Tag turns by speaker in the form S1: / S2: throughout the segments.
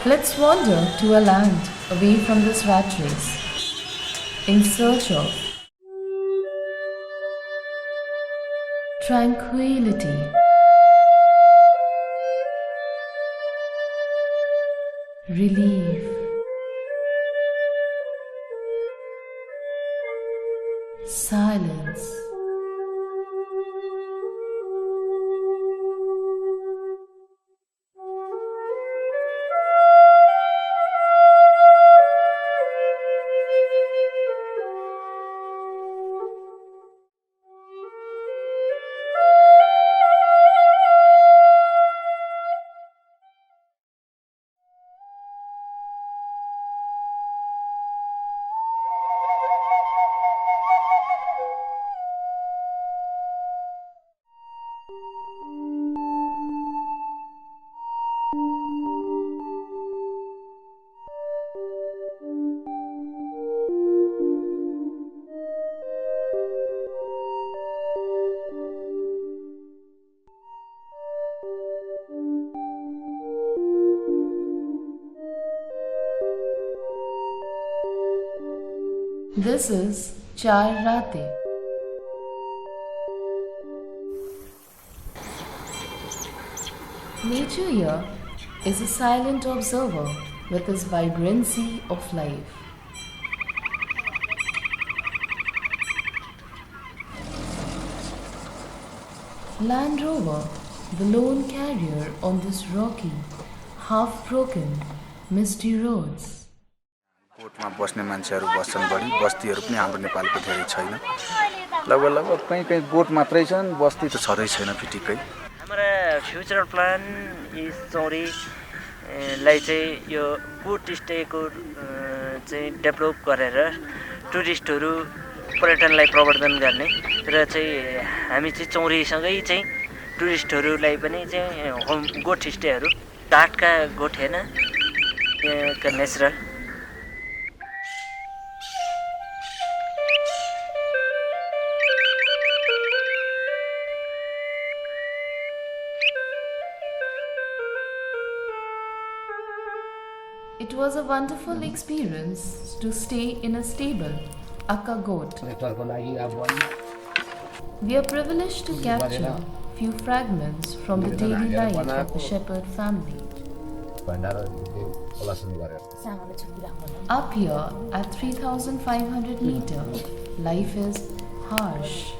S1: Let's wander to a land away from this rat race in search of tranquility, relief, silence. This is Chaar Raatay. Nature here is a silent observer with its vibrancy of life. Land Rover, the lone carrier on this rocky, half-broken, misty roads.
S2: Kotma बस्ने मान्छेहरू बस्छन् बढी बस्तीहरू पनि हाम्रो नेपालको धेरै छैन लगभग कहीँ कहीँ गोठ मात्रै छन् बस्ती त छँदै छैन फिटिकै
S3: हाम्रो फ्युचर प्लान इज चौरी लाई चाहिँ यो गुड स्टेको चाहिँ डेभलप गरेर टुरिस्टहरू पर्यटनलाई प्रवर्धन गर्ने र चाहिँ हामी चाहिँ चौरीसँगै चाहिँ टुरिस्टहरूलाई पनि चाहिँ होम गोठ स्टेहरू काठका गोठ हैन यहाँका natural
S1: It was a wonderful experience to stay in a stable, Akka goat. We are privileged to capture few fragments from the daily life of the shepherd family. Up here at 3,500 meters, life is harsh.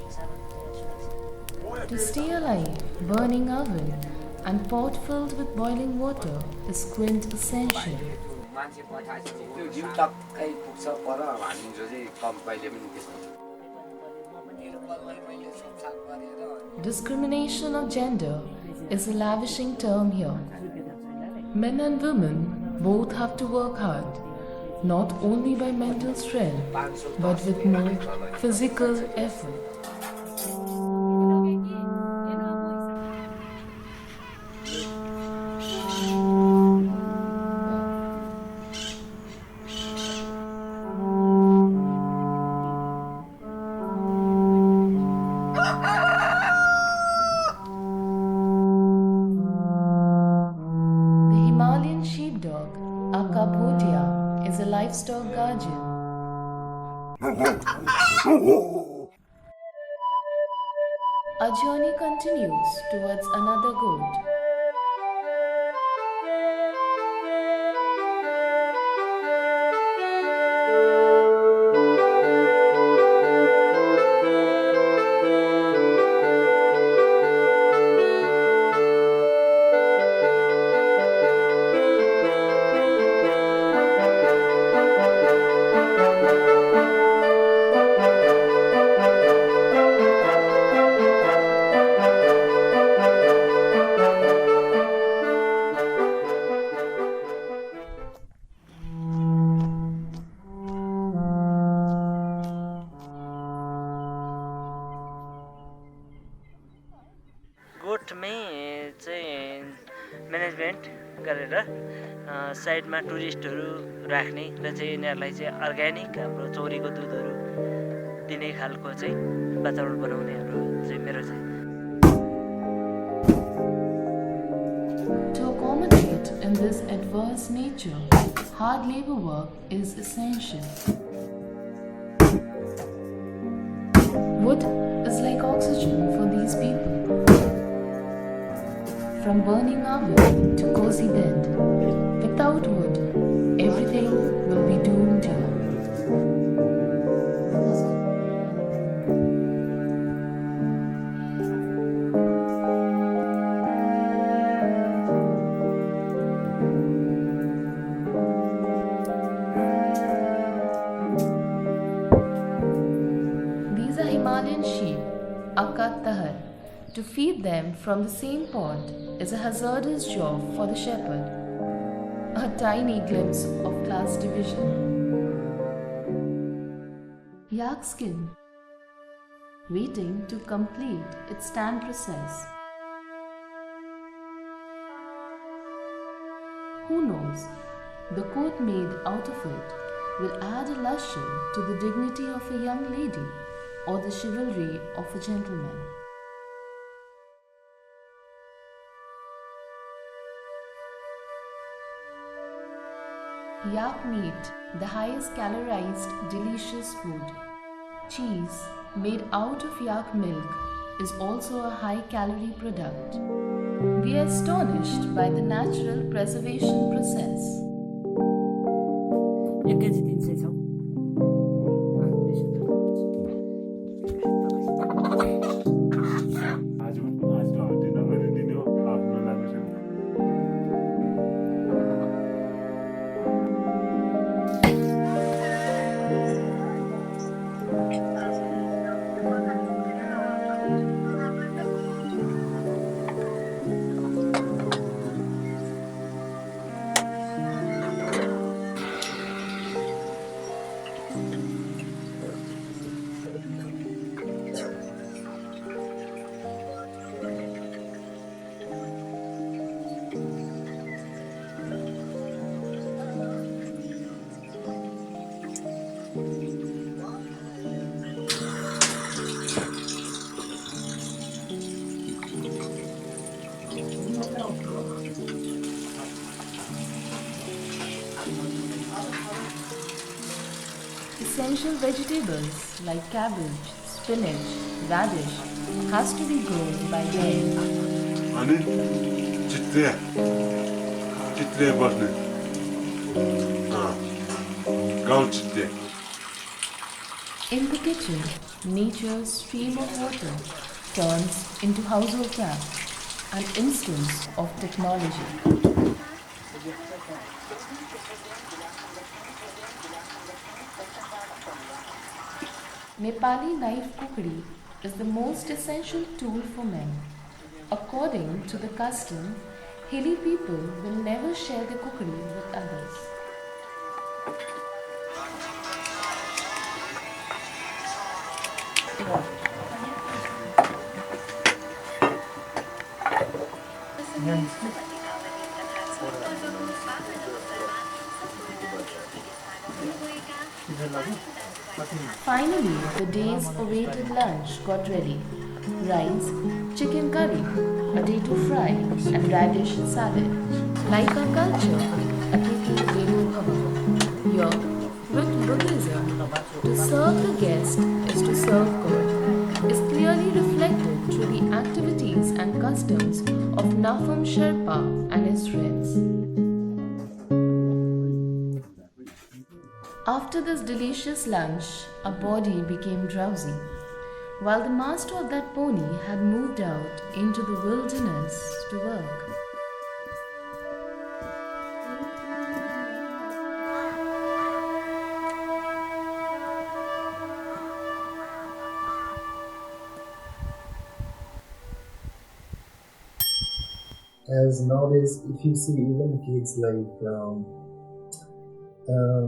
S1: To stay alive, burning oven and pot filled with boiling water is quintessential. Discrimination of gender is a lavishing term here. Men and women both have to work hard, not only by mental strength, but with more physical effort. Is a livestock guardian. Our journey continues towards another goat.
S3: गोठमै चाहिँ management गरेर साइडमा टुरिस्टहरू राख्ने र चाहिँ यिनीहरूलाई चाहिँ organic हाम्रो चौरीको दुधहरू दिने खालको चाहिँ वातावरण बनाउनेहरू चाहिँ मेरो चाहिँ
S1: To accommodate in this adverse nature, hard labor work is essential. Wood is like oxygen for these people. From burning oven to cozy bed, without wood, everything will be doomed here. These are Himalayan sheep, Akat Tahar. To feed them from the same pond is a hazardous job for the shepherd. A tiny glimpse of class division. Yak skin, waiting to complete its tan process. Who knows, the coat made out of it will add a lustre to the dignity of a young lady or the chivalry of a gentleman. Yak meat, the highest calorized, delicious food. Cheese, made out of yak milk, is also a high-calorie product. We are astonished by the natural preservation process. Essential vegetables like cabbage, spinach, radish has to be grown by hand. In the kitchen, nature's stream of water turns into household tap, an instance of technology. Nepali knife cookery is the most essential tool for men. According to the custom, hilly people will never share their cookery with others. Finally, the day's awaited lunch got ready. Rice, chicken curry, potato fry and radish salad. Like our culture, Atithi Devo Bhava. Here, with Buddhism, to serve the guest is to serve God, is clearly reflected through the activities and customs of Nafam Sherpa and his friends. After this delicious lunch, our body became drowsy, while the master of that pony had moved out into the wilderness to work.
S4: As nowadays, if you see even kids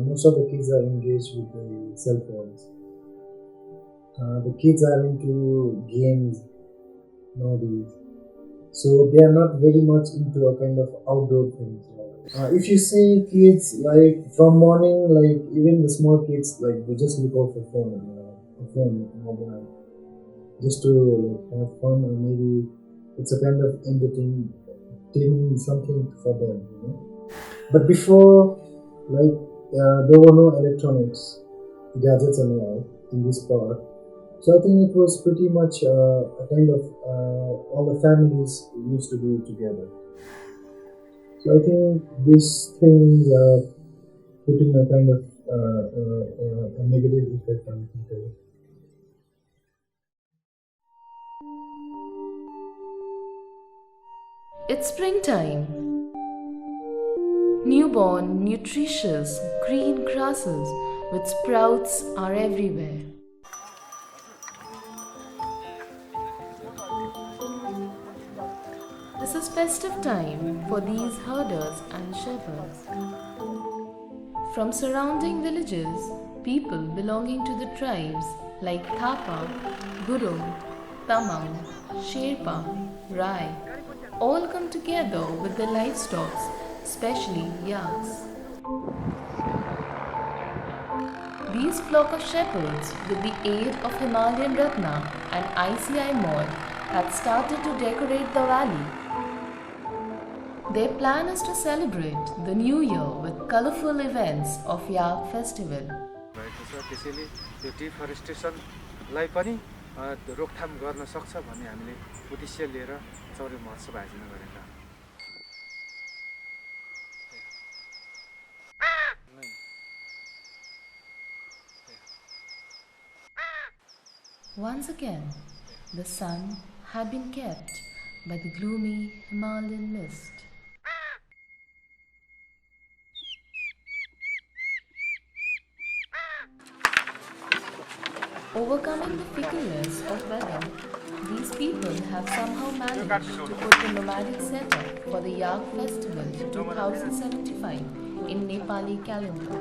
S4: most of the kids are engaged with the cell phones. The kids are into games nowadays, so they are not very much into a kind of outdoor things. If you say kids, like from morning, like even the small kids, like they just look off a phone, mobile, just to like have fun, or maybe it's a kind of entertaining something for them. But before, like, there were no electronics, gadgets and all in this part. So I think it was pretty much a kind of all the families used to do it together. So I think this thing putting a kind of a negative effect on people.
S1: It's springtime. Newborn, nutritious, green grasses with sprouts are everywhere. This is festive time for these herders and shepherds. From surrounding villages, people belonging to the tribes like Thapa, Gurung, Tamang, Sherpa, Rai all come together with their livestock, especially yaks. These flock of shepherds, with the aid of Himalayan Ratna and ICI Mall, had started to decorate the valley. Their plan is to celebrate the new year with colorful events of YAK Festival.
S5: भएको छ त्यसैले यो डिफरेस्टेसनलाई पनि रोकथाम गर्न सक्छ भन्ने हामीले उद्देश्य लिएर चौरे महोत्सव आयोजना गरेका
S1: Once again, the sun had been kept by the gloomy Himalayan mist. Overcoming the fickleness of weather, these people have somehow managed to put the nomadic setup for the YAK Festival 2075 in Nepali calendar.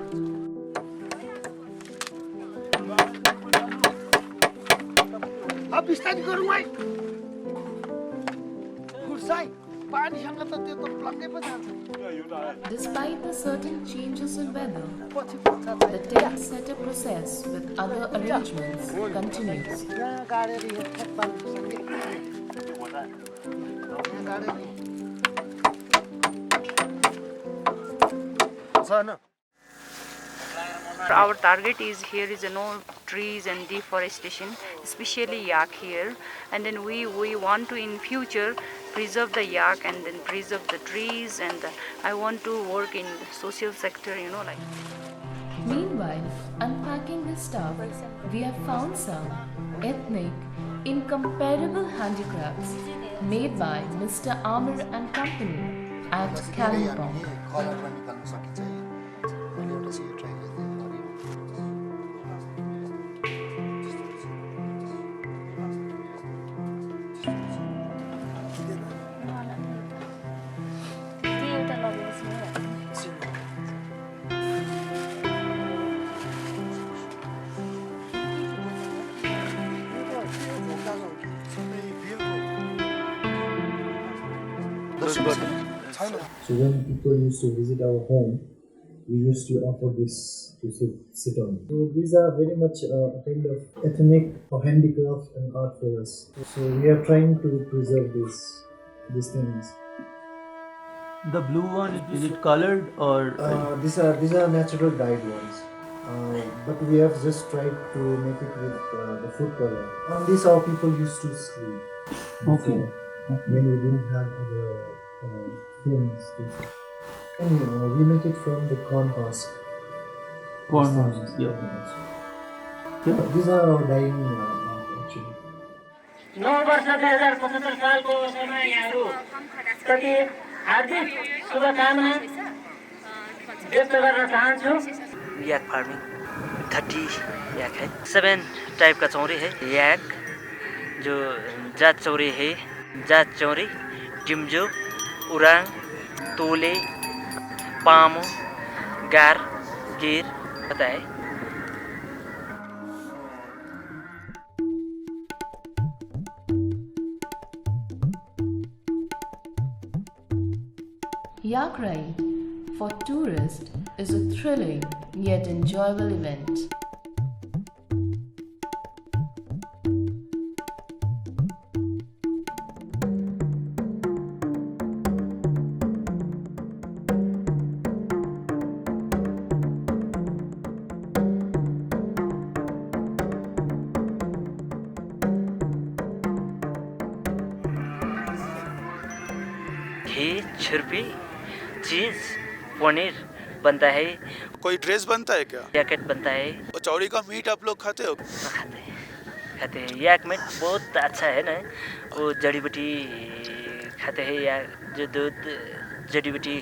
S1: Despite the certain changes in weather, the tent setup process with other arrangements continues.
S6: Our target is here is no trees and deforestation, especially yak here, and then we want to in future preserve the yak and then preserve the trees, and I want to work in the social sector, like.
S1: Meanwhile, unpacking this stuff, we have found some ethnic, incomparable handicrafts made by Mr. Amir and Company at Kalimpong.
S4: So when people used to visit our home, we used to offer this to sit on. So these are very much a kind of ethnic or handicraft and art for us. So we are trying to preserve these things.
S7: The blue one, is it colored or?
S4: These are natural dyed ones. But we have just tried to make it with the food color. On this, our people used to sleep.
S7: Okay.
S4: When we didn't have other things to sleep. And we make it from the corn husk.
S7: Corn husk, yeah.
S4: These are our dyeing actually.
S8: 9 वर्ष 2075 सालको अवसरमा यहाँहरू प्रति हार्दिक शुभकामना व्यक्त गर्न चाहन्छु।
S3: याक farming 30 याक है, 7 टाइप का चौरी है। याक जो जात चौरी है, जात चौरी, जिम्जो, उरांग, तोले, पामो, गार, गिर पता है।
S1: Yak ride for tourists is a thrilling yet enjoyable event.
S3: Chhurpi, चीज़, पनीर बनता है।
S9: कोई ड्रेस बनता है क्या?
S3: जैकेट बनता है।
S9: कचौड़ी का मीट आप लोग खाते हो?
S3: खाते हैं। याक मीट बहुत अच्छा है ना, वो जड़ी बूटी खाते हैं, या जो दूध जड़ी बूटी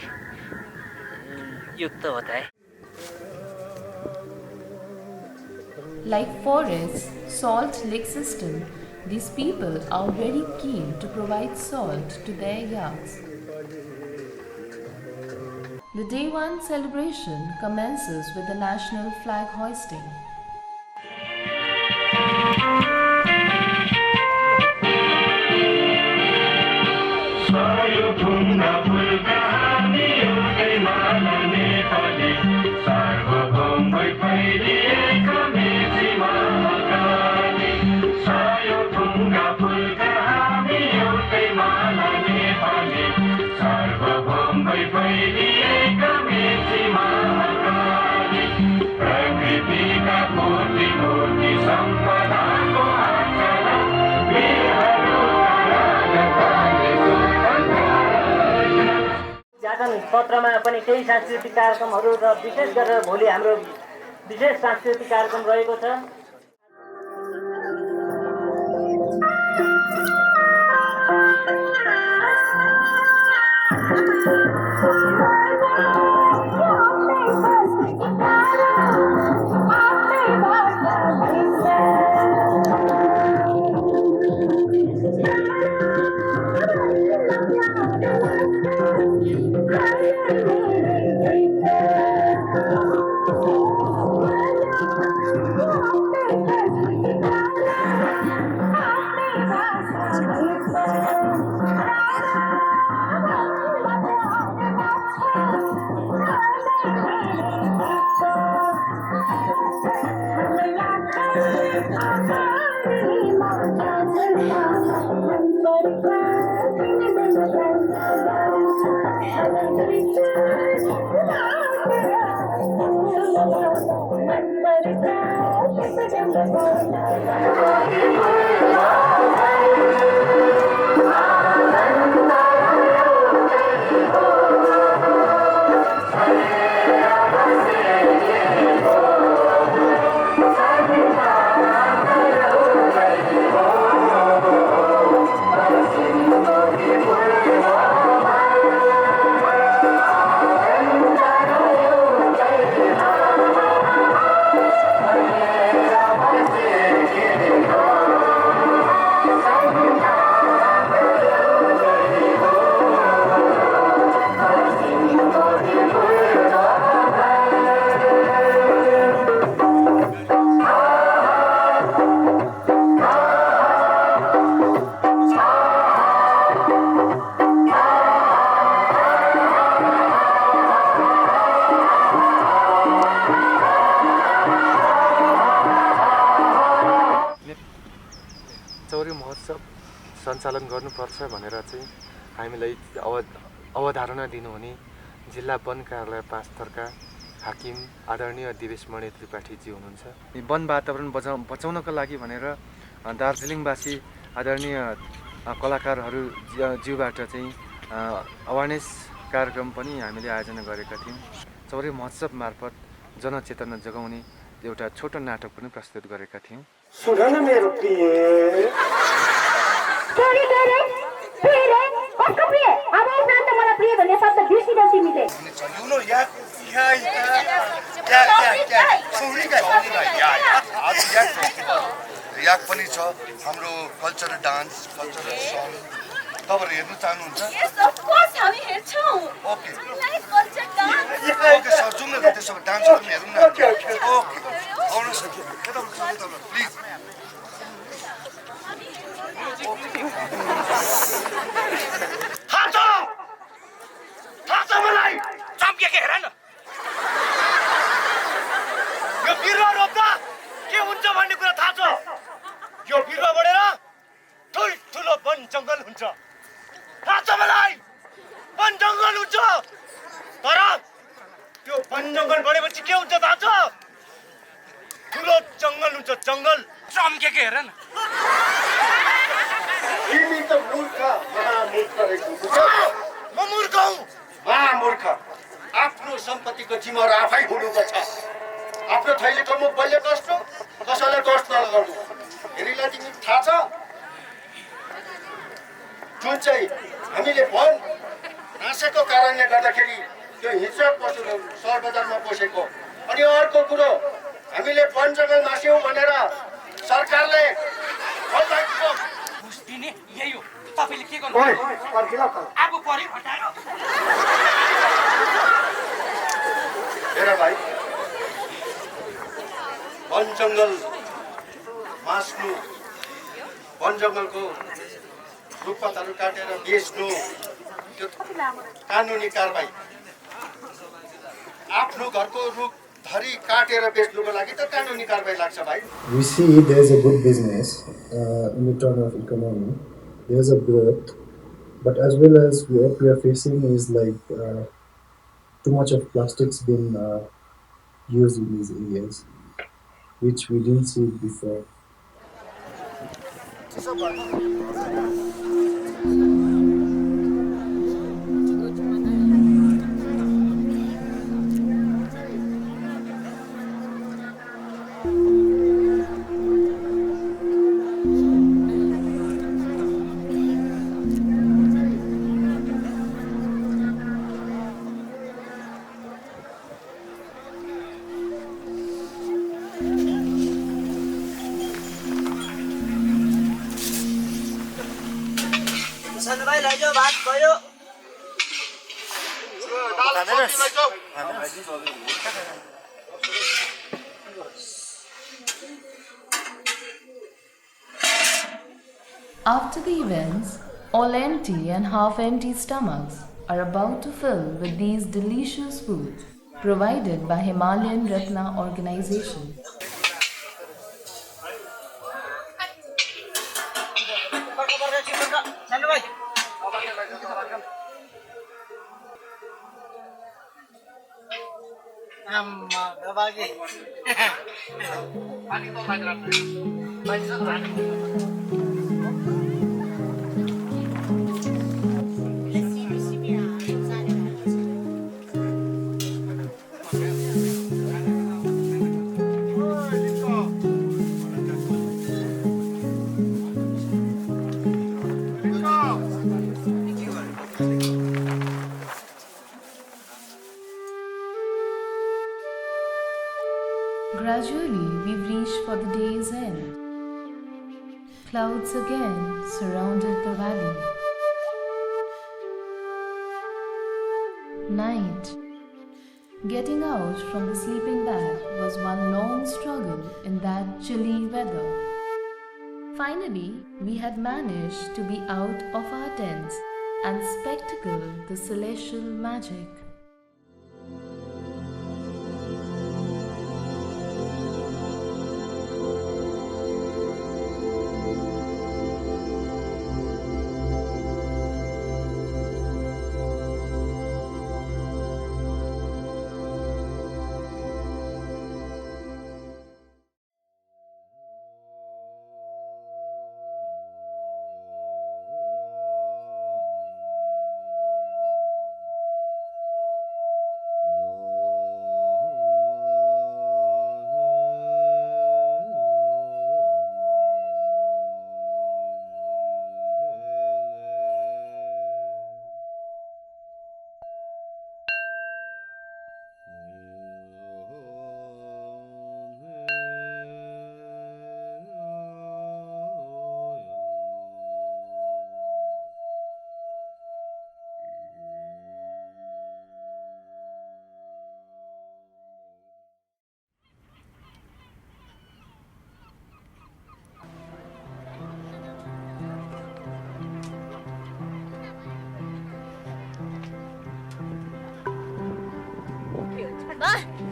S3: युक्त होता है।
S1: Like forests, salt lake system, these people are very keen to provide salt to their yaks. The day one celebration commences with the national flag hoisting.
S8: जातन सत्रमा पनि केही सांस्कृतिक कार्यक्रमहरू र विशेष गरेर भोलि हाम्रो विशेष सांस्कृतिक कार्यक्रम रहेको छ।
S5: चौरी महोत्सव सञ्चालन गर्नुपर्छ भनेर चाहिँ हामीलाई अवधारणा दिनुहुने जिल्ला वन कार्यालय 5 थरका हाकिम आदरणीय दिवेशमणि त्रिपाठीजी हुनुहुन्छ। वन वातावरण बचाउनको लागि भनेर दार्जिलिङवासी आदरणीय कलाकारहरू ज्यूबाट चाहिँ अवेरनेस कार्यक्रम पनि हामीले आयोजना गरेका थियौँ। चौरी महोत्सव मार्फत जनचेतना जगाउने एउटा छोटो नाटक पनि प्रस्तुत गरेका थियौँ।
S8: सुन न मेरो प्रिय
S10: याक पनि छ हाम्रो कल्चरल डान्स कल्चरल सङ तपाईहरु हेर्न चाहनुहुन्छ?
S11: यस अफ कोर्स हामी हेर्छौं।
S10: Okay
S11: like culture dance.
S10: Okay sir जुम न त्यसो भए डान्स पनि हेरौँ न। ओके आउनुहोस् प्लिज।
S8: थाहा मलाई चम्केको हेर न यो बिरुवा रोप्दा के हुन्छ भन्ने कुरा थाहा छ। यो बिरुवा बढेर ठुलो वन जङ्गल हुन्छ। थाहा छ मलाई वन जङ्गल हुन्छ। तर त्यो वन जङ्गल बढेपछि के हुन्छ थाहा छ? ठुलो जङ्गल हुन्छ जङ्गल। चम्केको हेर न।
S10: तिमी त मूर्ख महामूर्ख रहेछौ। म मूर्ख हुँ। महामूर्ख। आफ्नो सम्पत्तिको जिम्मेवार आफै हुनुपर्छ। आफ्नो थैलीको मुख बलियो टस्नु, कसैलाई टोस नगर्नु। हेरिलाई तिमी थाहा छ जुन चाहिँ हामीले वन नासेको कारणले गर्दाखेरि त्यो हिंस्रक पशुहरू सहर बजारमा पसेको। अनि अर्को कुरो हामीले वन जङ्गल मास्यौँ भनेर सरकारले
S8: घुस दिने यही हो। तपाईँले के गर्नु आगो पऱ्यो हटायो।
S10: हेर भाइ, वन जङ्गल मास्नु, वन जङ्गलको रुखपातहरू काटेर बेच्नु त्यो कानुनी कारबाही। आफ्नो घरको रुख धरी काटेर बेच्नुको लागि त कानुनी कारबाही लाग्छ भाइ।
S4: We see there's a good business in the term of economy. There's a growth, but as well as what we are facing is like too much of plastics being used in these areas, which we didn't see before.
S8: भाइ लैजाऊ भात भयो।
S1: After the events, all empty and half-empty stomachs are about to fill with these delicious foods provided by Himalayan Ratna organization. Gradually, we've reached for the day's end. Clouds again surrounded the valley. Night. Getting out from the sleeping bag was one long struggle in that chilly weather. Finally, we had managed to be out of our tents and spectacle the celestial magic.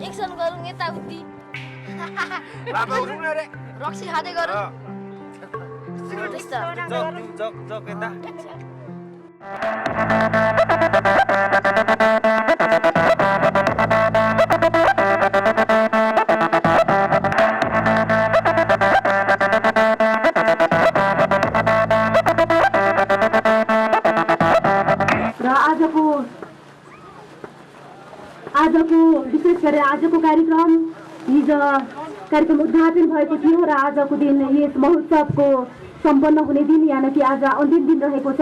S11: Action गरौँ यताउति
S8: बाबा उठ्नु न रे।
S11: रक्सी खाँदै गरौँ।
S8: जक यता।
S12: र आजको आजको विशेष गरेर आजको कार्यक्रम हिजो कार्यक्रम उद्घाटन भएको थियो र आजको दिन यस महोत्सवको सम्पन्न हुने दिन यानि कि आज अन्तिम दिन रहेको छ।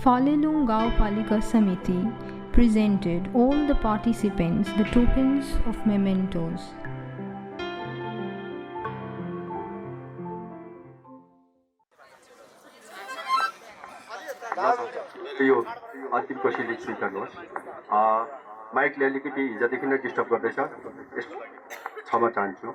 S13: Falelung Gaopalika Samiti presented all the participants the tokens of mementos.
S10: यो अन्तिम कोसिलिक स्वीकार्नुहोस्। माइकले अलिकति हिजोदेखि नै डिस्टर्ब गर्दैछ, क्षमा चाहन्छु।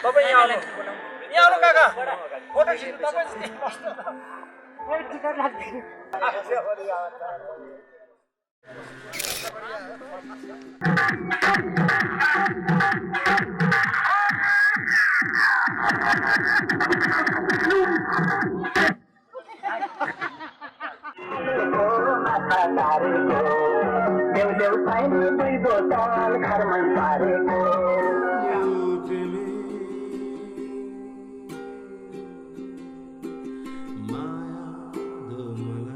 S8: तपाईँ यहाँ आउनु काका, फोटो खिच्नु तपाईँ टिकट लाग्दैन।
S14: माया दो मला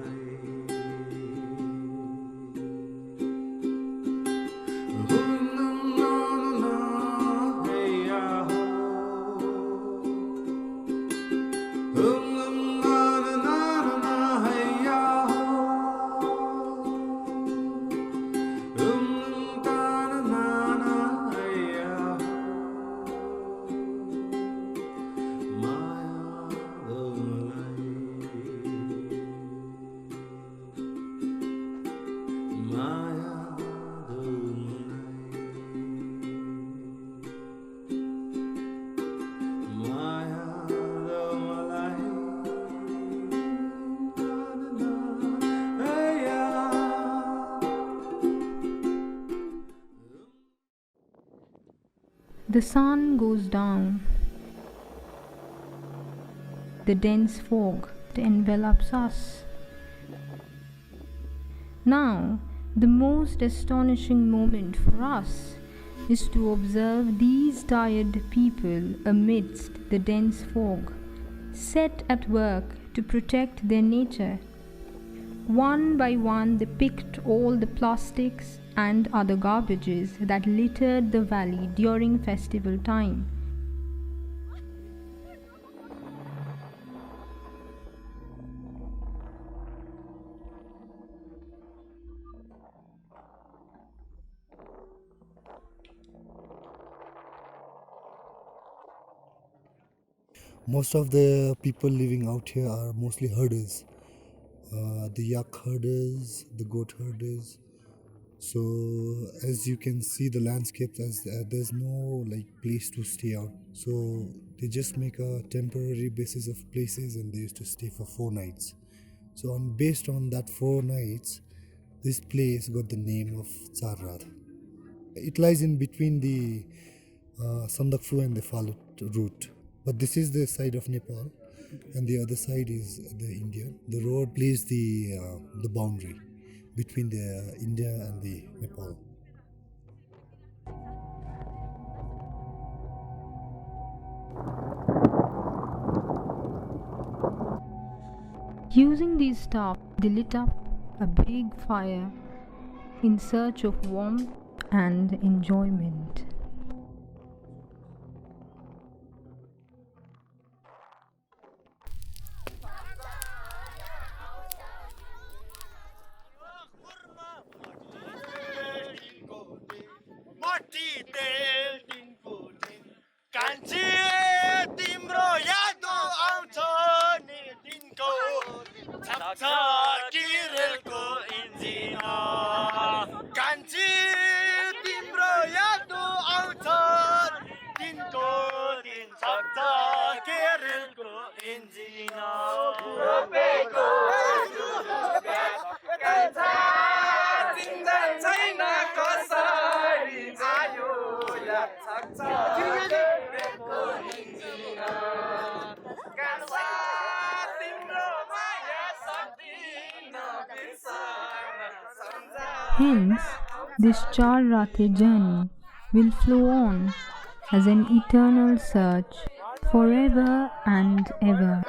S13: The sun goes down. The dense fog envelops us. Now, the most astonishing moment for us is to observe these tired people amidst the dense fog, set at work to protect their nature. One by one, they picked all the plastics and other garbages that littered the valley during festival time.
S14: Most of the people living out here are mostly herders. The yak herders, the goat herders. So as you can see the landscapes, as there's no place to stay out. So they just make a temporary basis of places, and they used to stay for 4 nights. So based on that 4 nights, this place got the name of Chaar Raatay. It lies in between the Sandakphu and the Falut route. But this is the side of Nepal, and the other side is the India. The road plays the boundary between the India and the Nepal.
S13: Using these stalks, they lit up a big fire in search of warmth and enjoyment.
S8: कान्छी तिम्रो याद आउँछ नि दिनको छ किरेलको engine कान्छी तिम्रो याद आउँछ दिनको दिन सक्छ किरेलको इन्जिन रोपेको छैन कसरी आयो याद सक्छ
S13: Hence, this Chaar Raatay journey will flow on as an eternal search forever and ever.